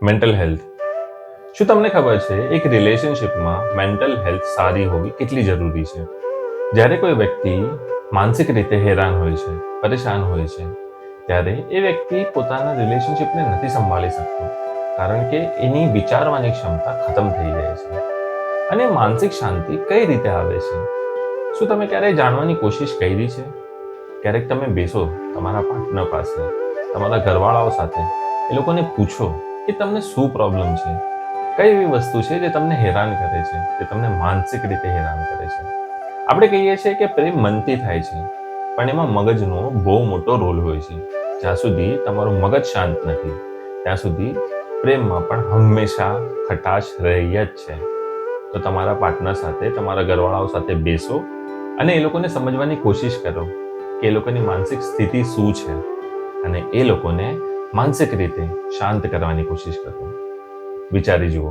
Mental health. શું તમને ખબર છે એક રિલેશનશિપમાં મેન્ટલ હેલ્થ સારી હોવી કેટલી જરૂરી છે? જ્યારે કોઈ વ્યક્તિ માનસિક રીતે હેરાન હોય છે, પરેશાન હોય છે, ત્યારે એ વ્યક્તિ પોતાના રિલેશનશિપને નથી સંભાળી શકતો, કારણ કે એની વિચારવાની ક્ષમતા ખતમ થઈ જાય છે. અને માનસિક શાંતિ કઈ રીતે આવે છે? શું તમે ક્યારેય જાણવાની કોશિશ કરી છે? ક્યારેક તમે બેસો તમારા પાર્ટનર પાસે, તમારા ઘરવાળાઓ સાથે, એ લોકોને પૂછો કે તમને શું પ્રોબ્લેમ છે, કઈ એવી વસ્તુ છે જે તમને હેરાન કરે છે, જે તમને માનસિક રીતે હેરાન કરે છે. આપણે કહીએ છીએ કે પ્રેમ મનથી થાય છે, પણ એમાં મગજનો બહુ મોટો રોલ હોય છે. જ્યાં સુધી તમારું મગજ શાંત નથી, ત્યાં સુધી પ્રેમમાં પણ હંમેશા ખટાશ રહી જ છે. તો તમારા પાર્ટનર સાથે, તમારા ઘરવાળાઓ સાથે બેસો અને એ લોકોને સમજવાની કોશિશ કરો કે એ લોકોની માનસિક સ્થિતિ શું છે, અને એ લોકોને માનસિક રીતે શાંત કરવાની કોશિશ કરો. વિચારી જુઓ.